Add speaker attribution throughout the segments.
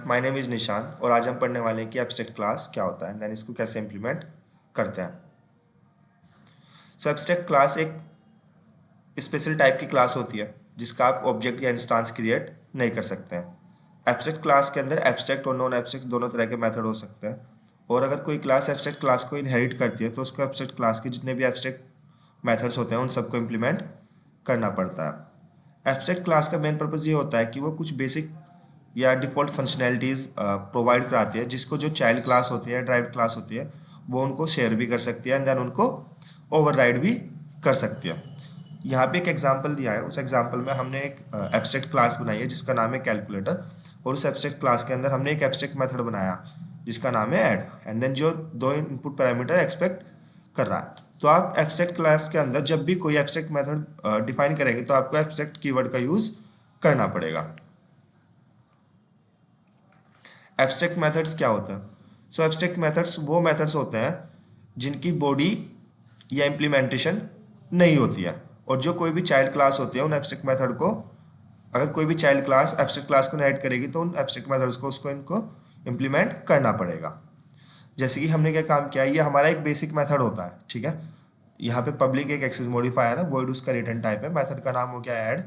Speaker 1: My name is निशान और आज हम पढ़ने वाले हैं कि एब्स्ट्रैक्ट क्लास क्या होता है, देन इसको कैसे इम्प्लीमेंट करते हैं। सो एब्स्ट्रैक्ट क्लास एक स्पेशल टाइप की क्लास होती है जिसका आप ऑब्जेक्ट या इंस्टेंस क्रिएट नहीं कर सकते हैं। एब्स्ट्रैक्ट क्लास के अंदर एब्स्ट्रैक्ट और नॉन एब्स्ट्रैक्ट दोनों तरह के मेथड हो सकते हैं, और अगर कोई क्लास एब्स्ट्रैक्ट क्लास को इनहेरिट करती है तो उसको एब्स्ट्रैक्ट क्लास के जितने भी एब्स्ट्रैक्ट मेथड्स होते हैं उन सबको इम्प्लीमेंट करना पड़ता है। एब्स्ट्रैक्ट क्लास का मेन पर्पज़ ये होता है कि वो कुछ बेसिक या डिफ़ॉल्ट फंक्शनैलिटीज़ प्रोवाइड कराती है जिसको जो चाइल्ड क्लास होती है, ड्राइव्ड क्लास होती है, वो उनको शेयर भी कर सकती है एंड देन उनको ओवरराइड भी कर सकती है। यहाँ पे एक एग्जांपल दिया है, उस एग्जांपल में हमने एक एब्स्ट्रैक्ट क्लास बनाई है जिसका नाम है कैलकुलेटर, और उस एब्स्ट्रैक्ट क्लास के अंदर हमने एक एब्स्ट्रैक्ट मेथड बनाया जिसका नाम है ऐड, एंड देन जो दो इनपुट पैरामीटर एक्सपेक्ट कर रहा है। तो आप एब्स्ट्रैक्ट क्लास के अंदर जब भी कोई एब्स्ट्रैक्ट मेथड डिफाइन करेंगे तो आपको एब्स्ट्रैक्ट कीवर्ड का यूज करना पड़ेगा। एब्स्ट्रैक्ट मेथड्स क्या होता है? सो एब्स्ट्रैक्ट मेथड्स वो मेथड्स होते हैं जिनकी बॉडी या इम्प्लीमेंटेशन नहीं होती है, और जो कोई भी चाइल्ड क्लास होती है उन एब्स्ट्रैक्ट मेथड को, अगर कोई भी चाइल्ड क्लास एब्स्ट्रैक्ट क्लास को इनहेरिट करेगी तो उन एब्स्ट्रैक्ट मेथड्स को उसको इनको इम्प्लीमेंट करना पड़ेगा। जैसे कि हमने क्या काम किया, ये हमारा एक बेसिक मेथड होता है, ठीक है। यहाँ पे पब्लिक एक एक्सेस मॉडिफायर है, वॉइड उसका रिटर्न टाइप है, मेथड का नाम हो गया ऐड,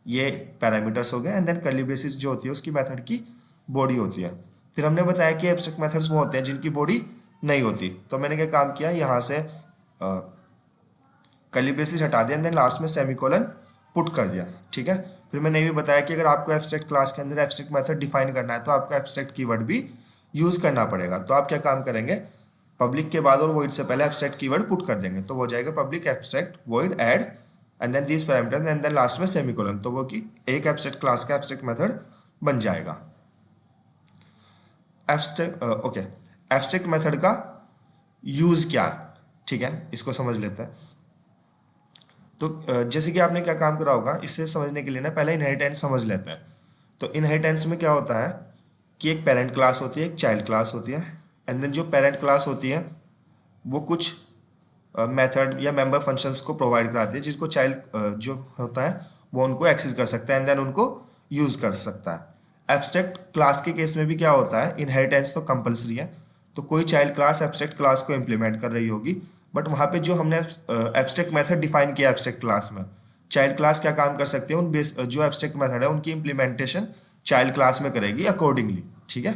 Speaker 1: ये पैरामीटर्स हो गए, एंड देन कर्ली ब्रेसेस जो होती है उसकी मेथड की बॉडी होती है। फिर हमने बताया कि एब्स्ट्रैक्ट मेथड्स वो होते हैं जिनकी बॉडी नहीं होती, तो मैंने क्या काम किया, यहाँ से कर्ली ब्रेसेस हटा दिया एंड देन लास्ट में सेमीकोलन पुट कर दिया, ठीक है। फिर मैंने ये भी बताया कि अगर आपको एब्स्ट्रैक्ट क्लास के अंदर एब्स्ट्रैक्ट मेथड डिफाइन करना है तो आपको एब्स्ट्रैक्ट कीवर्ड भी यूज करना पड़ेगा। तो आप क्या काम करेंगे, पब्लिक के बाद और वॉइड से पहले एब्स्ट्रैक्ट कीवर्ड पुट कर देंगे, तो वो जाएगा public abstract void add and then this parameters and then last में सेमीकोलन, तो वो की एक एब्स्ट्रैक्ट क्लास का एब्स्ट्रैक्ट मेथड बन जाएगा। एब्स्ट्रैक्ट ओके, एब्स्ट्रैक्ट मेथड का यूज क्या है, ठीक है, इसको समझ लेते हैं। तो जैसे कि आपने क्या काम करा होगा, इससे समझने के लिए ना पहले इनहेरिटेंस समझ लेते हैं। तो इनहेरिटेंस में क्या होता है कि एक पेरेंट क्लास होती है, एक चाइल्ड क्लास होती है, एंड देन जो पेरेंट क्लास होती है वो कुछ मेथड या मेंबर फंक्शंस को प्रोवाइड कराती है जिसको चाइल्ड जो होता है वो उनको एक्सेस कर सकता है एंड देन उनको यूज कर सकता है। एब्स्ट्रैक्ट क्लास के केस में भी क्या होता है, इनहेरिटेंस तो कंपलसरी है, तो कोई चाइल्ड क्लास एब्स्ट्रैक्ट क्लास को इम्प्लीमेंट कर रही होगी, बट वहाँ पे जो हमने एब्स्ट्रैक्ट मेथड डिफाइन किया एब्स्ट्रैक्ट क्लास में, चाइल्ड क्लास क्या काम कर सकती है, उन बेस जो एब्स्ट्रैक्ट मेथड है उनकी इम्प्लीमेंटेशन चाइल्ड क्लास में करेगी अकॉर्डिंगली, ठीक है।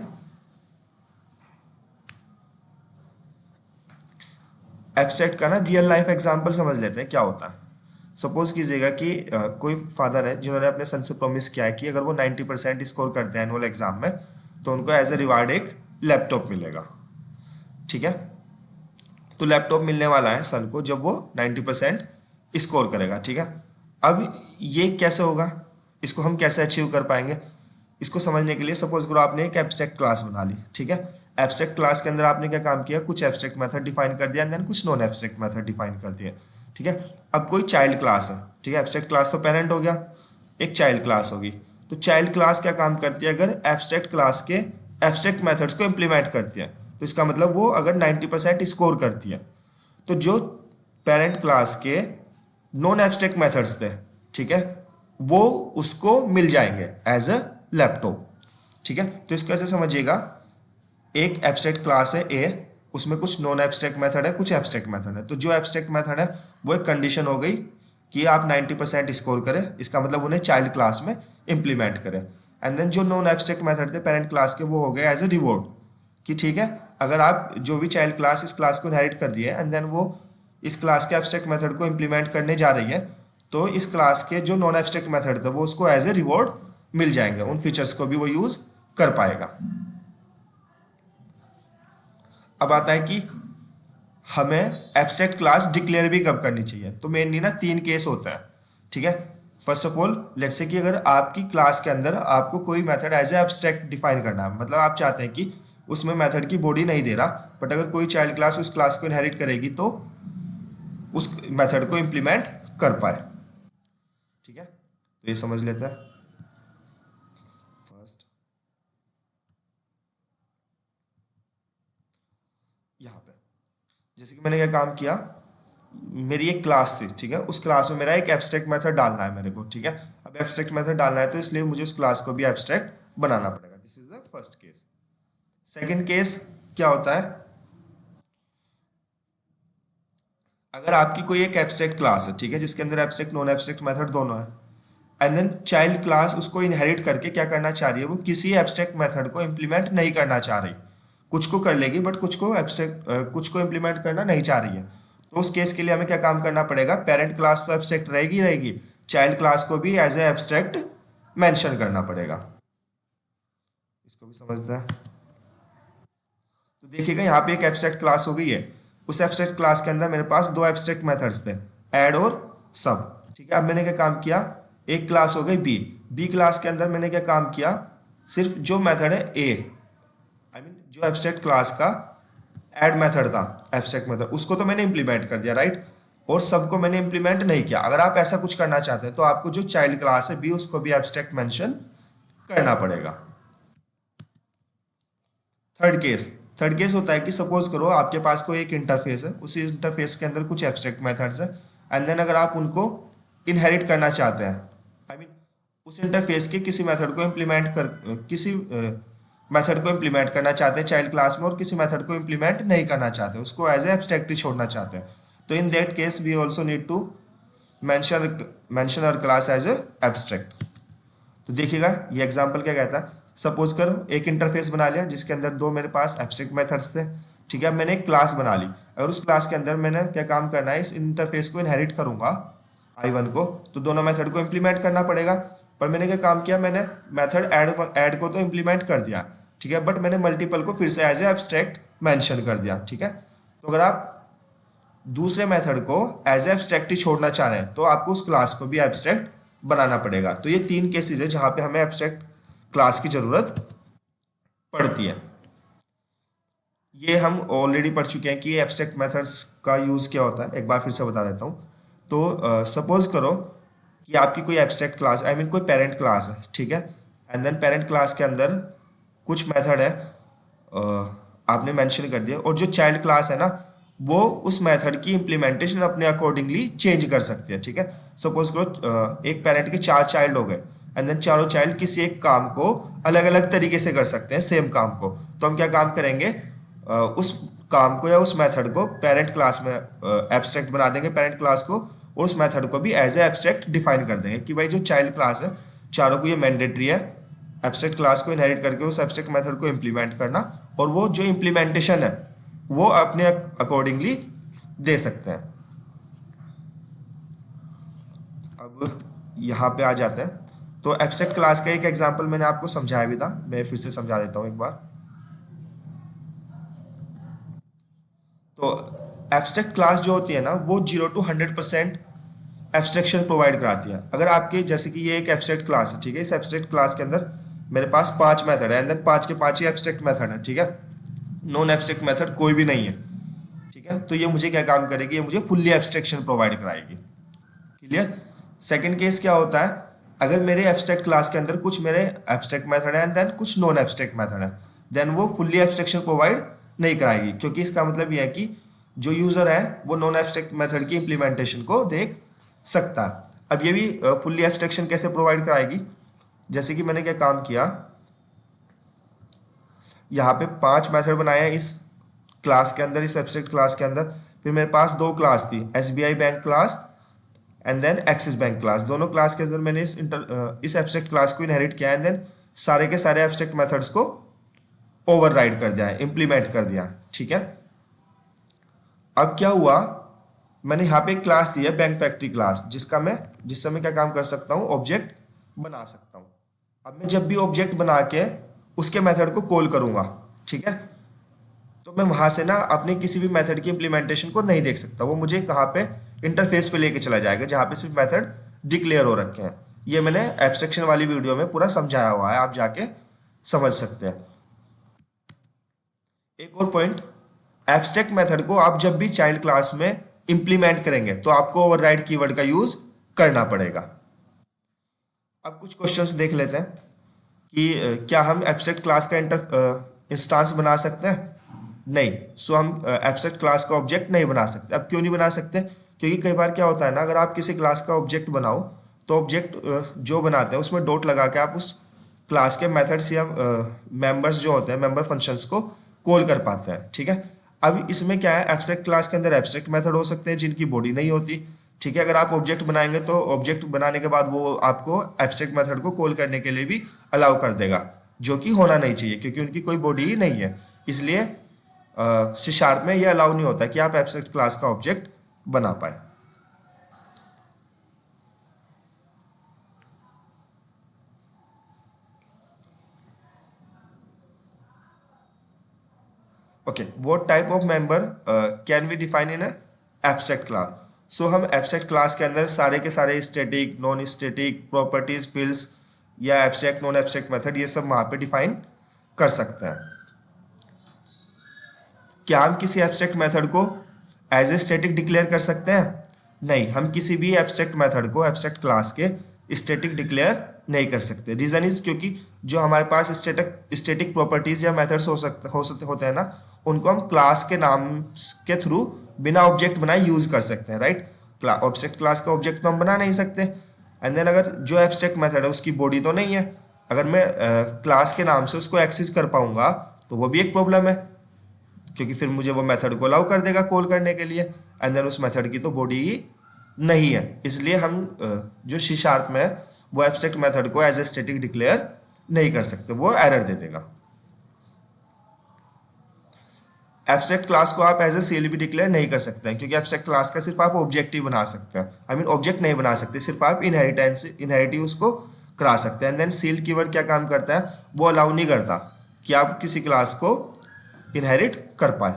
Speaker 1: एब्स्ट्रैक्ट का ना रियल लाइफ एग्जांपल समझ लेते हैं क्या होता है। सपोज कीजिएगा कि कोई फादर है जिन्होंने अपने सन से प्रॉमिस किया है कि अगर वो 90% स्कोर करते हैं एनुअल एग्जाम में तो उनको एज ए रिवार्ड एक लैपटॉप मिलेगा, ठीक है। तो लैपटॉप मिलने वाला है सन को जब वो 90% स्कोर करेगा, ठीक है। अब ये कैसे होगा, इसको हम कैसे अचीव कर पाएंगे, इसको समझने के लिए सपोज करो आपने एक एब्स्ट्रैक्ट क्लास बना ली, ठीक है। एब्स्ट्रैक्ट क्लास के अंदर आपने क्या काम किया, कुछ एब्स्ट्रैक्ट मेथड डिफाइन कर दिया एंड देन कुछ नॉन एब्स्ट्रैक्ट मेथड डिफाइन कर दिया, ठीक है। अब कोई चाइल्ड क्लास है, ठीक है, एब्स्ट्रैक्ट क्लास तो पेरेंट हो गया, एक चाइल्ड क्लास होगी, तो चाइल्ड क्लास क्या काम करती है, अगर एब्स्ट्रैक्ट क्लास के एब्स्ट्रैक्ट मेथड्स को इंप्लीमेंट करती है तो इसका मतलब वो अगर 90% स्कोर करती है तो जो पेरेंट क्लास के नॉन एब्स्ट्रैक्ट मेथड्स थे, ठीक है, वो उसको मिल जाएंगे एज अ लैपटॉप, ठीक है। तो इसको ऐसे समझिएगा, एक एब्स्ट्रैक्ट क्लास है ए, उसमें कुछ नॉन एब्स्ट्रैक्ट मेथड है, कुछ एब्स्ट्रैक्ट मेथड है, तो जो एब्स्ट्रैक्ट मेथड है वो एक कंडीशन हो गई कि आप 90% स्कोर करें, इसका मतलब उन्हें चाइल्ड क्लास में इंप्लीमेंट करें, एंड देन जो नॉन एब्स्ट्रैक्ट मेथड थे पेरेंट क्लास के वो हो गए एज ए रिवॉर्ड कि ठीक है, अगर आप जो भी चाइल्ड क्लास इस क्लास को इनहेरिट कर रही है एंड देन वो इस क्लास के एब्स्ट्रैक्ट मेथड को इंप्लीमेंट करने जा रही है तो इस क्लास के जो नॉन एब्स्ट्रैक्ट मेथड थे वो उसको एज ए रिवॉर्ड मिल जाएंगे, उन फीचर्स को भी वो यूज कर पाएगा। अब आता है कि हमें एब्स्ट्रैक्ट क्लास डिक्लेयर भी कब करनी चाहिए, तो मेनली ना 3 केस होता है, ठीक है। First of all let's say कि अगर आपकी क्लास के अंदर आपको कोई method as a abstract define करना है, मतलब आप चाहते हैं कि उसमें मेथड की बॉडी नहीं दे रहा, बट अगर कोई चाइल्ड क्लास उस क्लास को इनहेरिट करेगी तो उस मेथड को इंप्लीमेंट कर पाए, ठीक है। तो ये समझ लेते हैं। फर्स्ट यहाँ पे जैसे कि मैंने क्या काम किया, मेरी एक क्लास थी, ठीक है, उस क्लास में मेरा एक एब्स्ट्रैक्ट मेथड डालना है मेरे को, ठीक है। अब एब्स्ट्रैक्ट मेथड डालना है तो इसलिए मुझे उस क्लास को भी एब्स्ट्रैक्ट बनाना पड़ेगा, this is the the first case. Second case क्या होता है, अगर आपकी कोई एक एब्स्ट्रैक्ट क्लास है, ठीक है, जिसके अंदर एब्स्ट्रैक्ट नॉन एब्स्ट्रैक्ट मेथड दोनों है, एंड देन चाइल्ड क्लास उसको इनहेरिट करके क्या करना चाह रही है, वो किसी एब्स्ट्रैक्ट मेथड को इंप्लीमेंट नहीं करना चाह रही, कुछ को कर लेगी बट कुछ को इंप्लीमेंट करना नहीं चाह रही है। तो उस केस के लिए हमें क्या काम करना पड़ेगा, पेरेंट क्लास तो एब्स्ट्रैक्ट रहेगी, चाइल्ड क्लास को भी एज ए एब्स्ट्रैक्ट मेंशन करना पड़ेगा। इसको भी समझता है। तो देखिएगा यहाँ पे एक एब्स्ट्रैक्ट क्लास हो गई है, उस एब्स्ट्रैक्ट क्लास के अंदर मेरे पास दो एब्स्ट्रैक्ट मेथड्स थे, ऐड और सब, ठीक है। अब मैंने क्या काम किया, एक क्लास हो गई बी क्लास के अंदर मैंने क्या काम किया, सिर्फ जो मेथड है ए, आई मीन जो एब्स्ट्रैक्ट क्लास का ऐड मेथड था, एब्स्ट्रैक्ट मेथड, उसको तो मैंने इंप्लीमेंट कर दिया, राइट, और सबको मैंने इंप्लीमेंट नहीं किया। अगर आप ऐसा कुछ करना चाहते हैं तो आपको जो चाइल्ड क्लास है बी, उसको भी एब्स्ट्रैक्ट मेंशन करना पड़ेगा। थर्ड केस होता है कि सपोज करो आपके पास कोई एक इंटरफेस है, उसी इंटरफेस के अंदर कुछ एब्स्ट्रैक्ट मेथड्स है, एंड देन अगर आप उनको इनहेरिट करना चाहते हैं, आई मीन उस इंटरफेस के किसी मेथड को इंप्लीमेंट करना चाहते हैं चाइल्ड क्लास में, और किसी मेथड को इंप्लीमेंट नहीं करना चाहते, उसको एज ए एब्स्ट्रैक्ट ही छोड़ना चाहते हैं, तो in that case we also need to mention our class as a abstract. तो देखिएगा ये एग्जांपल क्या कहता है, सपोज करो एक इंटरफेस बना लिया जिसके अंदर दो मेरे पास एब्स्ट्रैक्ट मेथड्स थे, ठीक है। मैंने एक क्लास बना ली, अगर उस क्लास के अंदर मैंने क्या काम करना है, इस इंटरफेस को इनहेरिट करूंगा I1 को, तो दोनों मेथड को इंप्लीमेंट करना पड़ेगा। पर मैंने क्या काम किया, मैंने मेथड ऐड को तो इंप्लीमेंट कर दिया, ठीक है, बट मैंने मल्टीपल को फिर से एज ए एब्स्ट्रैक्ट मेंशन कर दिया, ठीक है। तो अगर आप दूसरे मेथड को एज ए एब्स्ट्रैक्ट ही छोड़ना चाह रहे हैं तो आपको उस क्लास को भी एब्स्ट्रैक्ट बनाना पड़ेगा। तो ये तीन केसेस है जहां पे हमें एब्स्ट्रैक्ट क्लास की जरूरत पड़ती है। ये हम ऑलरेडी पढ़ चुके हैं कि ये एब्स्ट्रैक्ट मेथड्स का यूज क्या होता है, एक बार फिर से बता देता हूँ। तो सपोज करो कि आपकी कोई एब्स्ट्रैक्ट क्लास, आई मीन कोई पेरेंट क्लास है, ठीक है, एंड देन पेरेंट क्लास के अंदर कुछ मेथड है आपने मेंशन कर दिया, और जो चाइल्ड क्लास है ना वो उस मेथड की इंप्लीमेंटेशन अपने अकॉर्डिंगली चेंज कर सकती है, ठीक है। सपोज करो एक पेरेंट के 4 चाइल्ड हो गए, एंड देन चारों चाइल्ड किसी एक काम को अलग अलग तरीके से कर सकते हैं, सेम काम को। तो हम क्या काम करेंगे, उस काम को या उस मेथड को पेरेंट क्लास में एब्स्ट्रैक्ट बना देंगे पेरेंट क्लास को, और उस मेथड को भी एज ए एब्स्ट्रैक्ट डिफाइन कर देंगे कि भाई जो चाइल्ड क्लास है चारों को ये मैंडेटरी है एब्स्ट्रैक्ट क्लास को इनहेरिट करके उस एब्स्ट्रैक्ट मेथड को इंप्लीमेंट करना, और वो जो इंप्लीमेंटेशन है वो अपने अकॉर्डिंगली दे सकते हैं। अब यहाँ पे आ जाते हैं, तो एब्स्ट्रैक्ट क्लास का एक एग्जांपल मैंने आपको समझाया भी था, मैं फिर से समझा देता हूँ एक बार। तो एब्स्ट्रैक्ट क्लास जो होती है ना वो 0 to 100% एब्स्ट्रैक्शन प्रोवाइड कराती है। अगर आपके जैसे कि ये एक एब्स्ट्रैक्ट क्लास है, ठीक है, इस एब्स्ट्रैक्ट क्लास के अंदर मेरे पास 5 मेथड है, एंड देन 5 के 5 ही एब्स्ट्रैक्ट मेथड है, ठीक है, नॉन एब्स्ट्रैक्ट मेथड कोई भी नहीं है, ठीक है। तो ये मुझे क्या काम करेगी, ये मुझे फुल्ली एब्स्ट्रैक्शन प्रोवाइड कराएगी, क्लियर। सेकंड केस क्या होता है, अगर मेरे एब्स्ट्रैक्ट क्लास के अंदर कुछ मेरे एब्स्ट्रैक्ट मेथड है एंड देन कुछ नॉन एब्स्ट्रैक्ट मेथड है, देन वो फुल्ली एब्स्ट्रैक्शन प्रोवाइड नहीं कराएगी, क्योंकि इसका मतलब ये है कि जो यूजर है वो नॉन एब्स्ट्रैक्ट मेथड की इंप्लीमेंटेशन को देख सकता है। अब ये भी फुल्ली एब्स्ट्रैक्शन कैसे प्रोवाइड कराएगी, जैसे कि मैंने क्या काम किया, यहाँ पे 5 मेथड बनाए इस क्लास के अंदर, इस एब्स्ट्रैक्ट क्लास के अंदर। फिर मेरे पास 2 क्लास थी, SBI bank class and then axis bank class. दोनों क्लास के अंदर मैंने इस एब्स्ट्रैक्ट क्लास को इनहेरिट किया, एंड देन सारे के सारे एब्स्ट्रैक्ट मेथड्स को ओवरराइड कर दिया, इंप्लीमेंट कर दिया, ठीक है। अब क्या हुआ, मैंने यहाँ पे एक क्लास दी है बैंक फैक्ट्री क्लास, जिससे मैं क्या काम कर सकता हूँ, ऑब्जेक्ट बना सकता हूँ। अब मैं जब भी ऑब्जेक्ट बना के उसके मेथड को कॉल करूंगा, ठीक है, तो मैं वहां से ना अपने किसी भी मेथड की इंप्लीमेंटेशन को नहीं देख सकता, वो मुझे कहाँ पे इंटरफेस पे लेके चला जाएगा जहाँ पे सिर्फ मेथड डिक्लेयर हो रखे हैं। ये मैंने एब्स्ट्रैक्शन वाली वीडियो में पूरा समझाया हुआ है, आप जाके समझ सकते हैं। एक और पॉइंट, एब्स्ट्रैक्ट मेथड को आप जब भी चाइल्ड क्लास में इंप्लीमेंट करेंगे तो आपको ओवरराइड कीवर्ड का यूज करना पड़ेगा। अब कुछ क्वेश्चंस देख लेते हैं कि क्या हम एब्स्ट्रैक्ट क्लास का इंस्टांस बना सकते हैं, नहीं। सो हम एब्स्ट्रैक्ट क्लास का ऑब्जेक्ट नहीं बना सकते। अब क्यों नहीं बना सकते, क्योंकि कई बार क्या होता है ना, अगर आप किसी क्लास का ऑब्जेक्ट बनाओ तो ऑब्जेक्ट जो बनाते हैं उसमें डॉट लगा के आप उस क्लास के मेथड्स या मेंबर्स जो होते हैं, मेंबर फंक्शंस को कॉल कर पाते हैं, ठीक है। अब इसमें क्या है, एब्स्ट्रैक्ट क्लास के अंदर एब्स्ट्रैक्ट मेथड हो सकते हैं जिनकी बॉडी नहीं होती, ठीक है। अगर आप ऑब्जेक्ट बनाएंगे तो ऑब्जेक्ट बनाने के बाद वो आपको एब्स्ट्रैक्ट मेथड को कॉल करने के लिए भी अलाउ कर देगा, जो कि होना नहीं चाहिए क्योंकि उनकी कोई बॉडी ही नहीं है। इसलिए सी शार्प में ये अलाउ नहीं होता कि आप एब्स्ट्रैक्ट क्लास का ऑब्जेक्ट बना पाए। Okay, what type of member can we define in abstract class? So हम एब्स्ट्रैक्ट क्लास के अंदर सारे के सारे static, non static, properties, fields या एब्स्ट्रैक्ट, नॉन एब्स्ट्रैक्ट मेथड, ये सब वहां पे डिफाइन कर सकते हैं। क्या हम किसी एब्स्ट्रैक्ट मेथड को एज ए स्टैटिक डिक्लेयर कर सकते हैं? नहीं, हम किसी भी एब्स्ट्रैक्ट मेथड को एब्स्ट्रैक्ट क्लास के स्टैटिक डिक्लेयर नहीं कर सकते। रीजन इज क्योंकि जो हमारे पास स्टैटिक प्रॉपर्टीज या मेथड्स होते हैं ना, उनको हम क्लास के नाम के थ्रू बिना ऑब्जेक्ट बनाए यूज कर सकते हैं, राइट। ऑब्जेक्ट क्लास का ऑब्जेक्ट तो हम बना नहीं सकते। एंड देन अगर जो एब्स्ट्रैक्ट मेथड है उसकी बॉडी तो नहीं है, अगर मैं क्लास के नाम से उसको एक्सेस कर पाऊंगा तो वो भी एक प्रॉब्लम है, क्योंकि फिर मुझे वो मेथड को अलाउ कर देगा कॉल करने के लिए, एंड देन उस मेथड की तो बॉडी ही नहीं है। इसलिए हम जो सी शार्प में है, वो एब्स्ट्रैक्ट मेथड को एज ए स्टैटिक डिक्लेयर नहीं कर सकते, वो एरर दे देगा। एब्स्ट्रैक्ट क्लास को आप एज ए सीएल भी डिक्लेयर नहीं कर सकते हैं, क्योंकि एब्स्ट्रैक्ट क्लास का सिर्फ आप ऑब्जेक्ट ही बना सकते हैं। आई मीन ऑब्जेक्ट नहीं बना सकते, सिर्फ आप इनहेरिटी उसको करा सकते हैं। एंड देन सील कीवर्ड क्या काम करता है, वो अलाउ नहीं करता कि आप किसी क्लास को इनहेरिट कर पाए।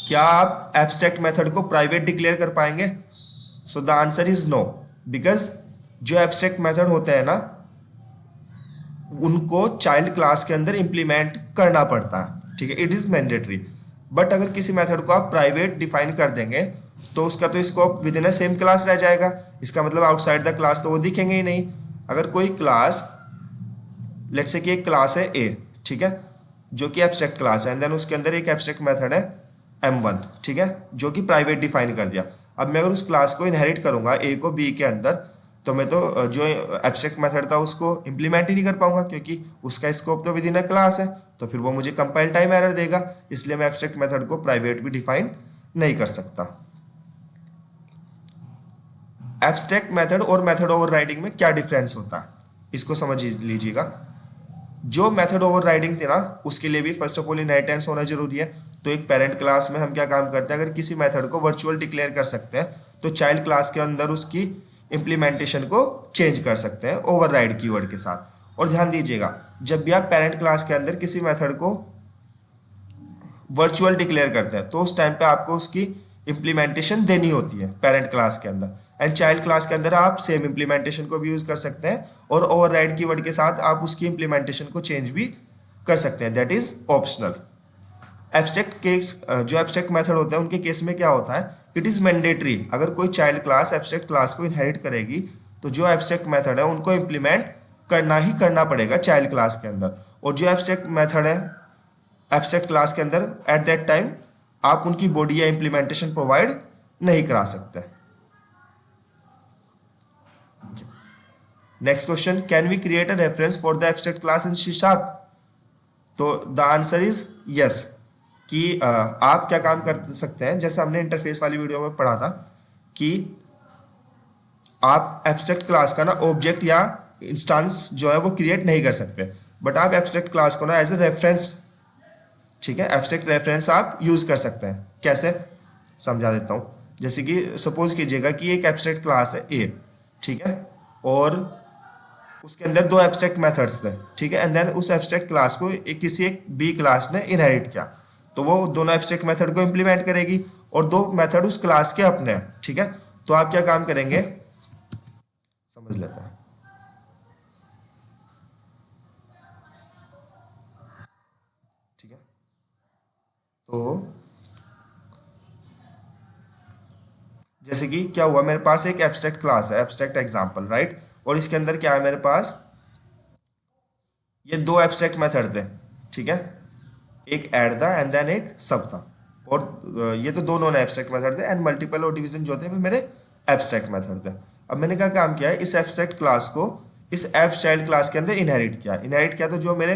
Speaker 1: क्या आप एब्स्ट्रैक्ट मेथड को प्राइवेट डिक्लेयर कर पाएंगे? So the answer is no, because जो एब्स्ट्रैक्ट मेथड होते हैं ना, उनको चाइल्ड क्लास के अंदर इंप्लीमेंट करना पड़ता है, ठीक है, इट इज मैंडेटरी। बट अगर किसी मेथड को आप प्राइवेट डिफाइन कर देंगे तो उसका तो scope with in a same class रह जाएगा। इसका मतलब आउटसाइड द क्लास तो वो दिखेंगे ही नहीं। अगर कोई क्लास, लेट्स से कि एक क्लास है ए, ठीक है, जो कि एब्स्ट्रैक्ट क्लास है, एंड देन उसके अंदर एक एब्स्ट्रैक्ट मेथड है m1, ठीक है, जो कि प्राइवेट डिफाइन कर दिया। अब मैं अगर उस क्लास को इनहेरिट करूंगा ए को बी के अंदर, तो मैं तो जो एब्स्ट्रैक्ट मेथड था उसको इंप्लीमेंट ही नहीं कर पाऊंगा, क्योंकि उसका स्कोप तो विद इन अ क्लास है, तो फिर वो मुझे कंपाइल टाइम एरर देगा। इसलिए मैं एब्स्ट्रैक्ट मेथड को प्राइवेट भी डिफाइन नहीं कर सकता। एब्स्ट्रैक्ट मेथड और मेथड ओवरराइडिंग में क्या डिफरेंस होता है, इसको समझ लीजिएगा। जो मेथड ओवरराइडिंग थी ना, उसके लिए भी फर्स्ट ऑफ ऑल इनहेरिटेंस होना जरूरी है। तो एक पेरेंट क्लास में हम क्या काम करते हैं, अगर किसी मेथड को वर्चुअल डिक्लेयर कर सकते हैं तो चाइल्ड क्लास के अंदर उसकी इंप्लीमेंटेशन को चेंज कर सकते हैं ओवरराइड कीवर्ड के साथ। और ध्यान दीजिएगा, जब भी आप पेरेंट क्लास के अंदर किसी मेथड को वर्चुअल डिक्लेयर करते हैं तो उस टाइम पे आपको उसकी इंप्लीमेंटेशन देनी होती है पेरेंट क्लास के अंदर। एंड चाइल्ड क्लास के अंदर आप सेम इंप्लीमेंटेशन को भी यूज कर सकते हैं, और ओवरराइड कीवर्ड के साथ आप उसकी इंप्लीमेंटेशन को चेंज भी कर सकते हैं, that is optional. Abstract case, जो एब्स्ट्रैक्ट मेथड होते हैं उनके केस में क्या होता है, इट इज मैंडेटरी। अगर कोई चाइल्ड क्लास एब्स्ट्रैक्ट क्लास को इनहेरिट करेगी तो जो एब्स्ट्रैक्ट मेथड है उनको इंप्लीमेंट करना ही करना पड़ेगा चाइल्ड क्लास के अंदर। और जो एब्स्ट्रैक्ट मेथड है एब्स्ट्रैक्ट क्लास के अंदर, एट दैट टाइम आप उनकी बॉडी या इंप्लीमेंटेशन प्रोवाइड नहीं करा सकते। Next question, can we create a reference for the abstract class in C sharp? तो द आंसर इज यस, कि आप क्या काम कर सकते हैं, जैसे हमने इंटरफेस वाली वीडियो में पढ़ा था कि आप एब्स्ट्रैक्ट क्लास का ना ऑब्जेक्ट या इंस्टेंस जो है वो क्रिएट नहीं कर सकते, बट आप एब्स्ट्रैक्ट क्लास को ना एज ए रेफरेंस, ठीक है, एब्स्ट्रैक्ट रेफरेंस आप यूज कर सकते हैं। कैसे, समझा देता हूं। जैसे कि सपोज कीजिएगा कि एक एब्स्ट्रैक्ट क्लास है ए, ठीक है, और उसके अंदर दो एब्स्ट्रैक्ट मेथड्स थे, ठीक है, एंड देन उस एब्स्ट्रैक्ट क्लास को किसी एक बी क्लास ने इनहेरिट किया, तो वो दोनों एब्स्ट्रैक्ट मेथड को इंप्लीमेंट करेगी, और दो मेथड उस क्लास के अपने हैं, ठीक है। तो आप क्या काम करेंगे, समझ लेते हैं, ठीक है। तो जैसे कि क्या हुआ, मेरे पास एक एब्स्ट्रैक्ट क्लास है, एब्स्ट्रैक्ट एग्जांपल, राइट, और इसके अंदर क्या है, मेरे पास ये दो एब्स्ट्रैक्ट मेथड थे, ठीक है, एक ऐड था एंड देन एक सब था, और ये तो दोनों एब्स्ट्रैक्ट मेथड थे, एंड मल्टीपल और डिवीजन जो थे वो मेरे एब्स्ट्रैक्ट मेथड थे। अब मैंने क्या काम किया है, इस एब्स्ट्रैक्ट क्लास को इस एप्स चाइल्ड क्लास के अंदर इनहेरिट किया तो जो मेरे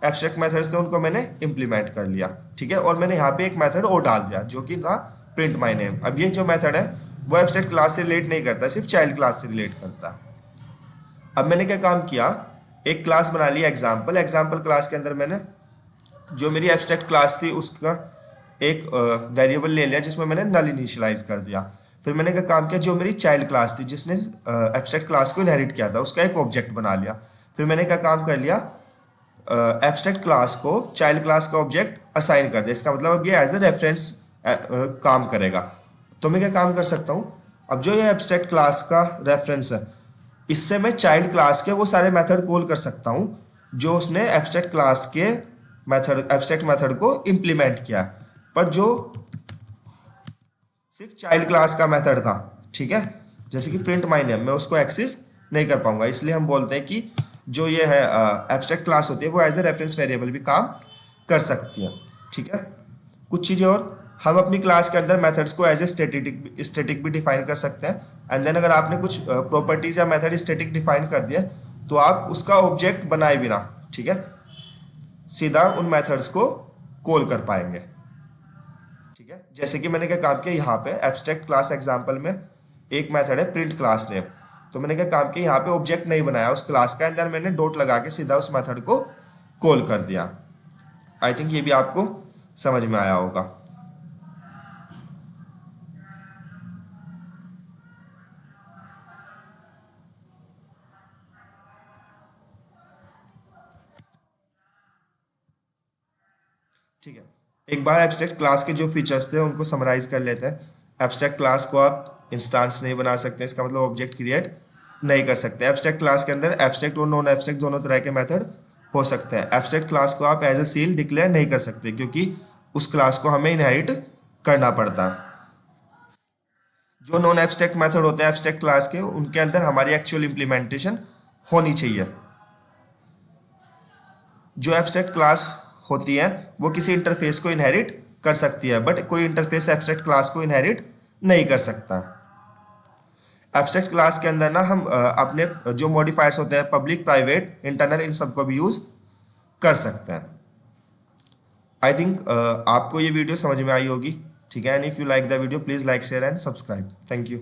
Speaker 1: एब्स्ट्रैक्ट मेथड्स थे उनको मैंने इंप्लीमेंट कर लिया, ठीक है। और मैंने यहाँ पे एक मेथड और डाल दिया जो कि था प्रिंट माई नेम। अब ये जो मेथड है वो एब्स्ट्रैक्ट क्लास से रिलेट नहीं करता, सिर्फ चाइल्ड क्लास से रिलेट करता है। अब मैंने क्या काम किया, एक क्लास बना लिया एग्जाम्पल क्लास के अंदर मैंने जो मेरी एब्स्ट्रैक्ट क्लास थी उसका एक वेरिएबल ले लिया जिसमें मैंने नल इनिशियलाइज कर दिया। फिर मैंने क्या काम किया, जो मेरी चाइल्ड क्लास थी जिसने एब्स्ट्रैक्ट क्लास को इनहेरिट किया था उसका एक ऑब्जेक्ट बना लिया। फिर मैंने क्या काम कर लिया, एब्स्ट्रैक्ट क्लास को चाइल्ड क्लास का ऑब्जेक्ट असाइन कर दिया। इसका मतलब अब ये एज ए रेफरेंस काम करेगा। तो मैं क्या काम कर सकता हूँ, अब जो ये एब्स्ट्रैक्ट क्लास का रेफरेंस है इससे मैं चाइल्ड क्लास के वो सारे मेथड कॉल कर सकता हूँ जो उसने एब्स्ट्रैक्ट क्लास के एब्स्ट्रैक्ट मेथड को इम्प्लीमेंट किया। पर जो सिर्फ चाइल्ड क्लास का मेथड था, ठीक है, जैसे कि प्रिंट माई नेम, मैं उसको एक्सेस नहीं कर पाऊंगा। इसलिए हम बोलते हैं कि जो ये है एब्स्ट्रैक्ट क्लास होती है वो एज ए रेफरेंस वेरिएबल भी काम कर सकती है, ठीक है। कुछ चीज़ें और, हम अपनी क्लास के अंदर मेथड्स को एज ए स्टैटिक भी डिफाइन कर सकते हैं। एंड देन अगर आपने कुछ प्रॉपर्टीज या मेथड स्टैटिक डिफाइन कर दिया तो आप उसका ऑब्जेक्ट बनाए बिना, ठीक है, सीधा उन मेथड्स को कॉल कर पाएंगे, ठीक है। जैसे कि मैंने क्या काम किया, यहाँ पे एब्स्ट्रैक्ट क्लास एग्जांपल में एक मेथड है प्रिंट क्लास नेम, तो मैंने क्या काम किया, यहाँ पे ऑब्जेक्ट नहीं बनाया उस क्लास का, अंदर मैंने डॉट लगा के सीधा उस मेथड को कॉल कर दिया। आई थिंक ये भी आपको समझ में आया होगा। ठीक है, एक बार एब्स्ट्रैक्ट क्लास के जो फीचर्स थे उनको समराइज कर लेते हैं। एब्स्ट्रैक्ट क्लास को आप इंस्टांस नहीं बना सकते, इसका मतलब ऑब्जेक्ट क्रिएट नहीं कर सकते। एब्स्ट्रैक्ट क्लास के अंदर एब्स्ट्रैक्ट और नॉन एब्स्ट्रैक्ट दोनों तरह के मेथड हो सकते हैं। एब्स्ट्रैक्ट क्लास को आप एज ए सील डिक्लेयर नहीं कर सकते क्योंकि उस क्लास को हमें इनहेरिट करना पड़ता है। जो नॉन एब्स्ट्रैक्ट मेथड होते हैं एब्स्ट्रैक्ट क्लास के, उनके अंदर हमारी एक्चुअल इंप्लीमेंटेशन होनी चाहिए। जो एब्स्ट्रैक्ट क्लास होती है वो किसी इंटरफेस को इनहेरिट कर सकती है, बट कोई इंटरफेस एब्स्ट्रैक्ट क्लास को इनहेरिट नहीं कर सकता। एब्स्ट्रैक्ट क्लास के अंदर ना हम अपने जो मॉडिफायर्स होते हैं पब्लिक, प्राइवेट, इंटरनल, इन सबको भी यूज कर सकते हैं। आई थिंक आपको ये वीडियो समझ में आई होगी, ठीक है। And if you like the video please like, share and subscribe. Thank you.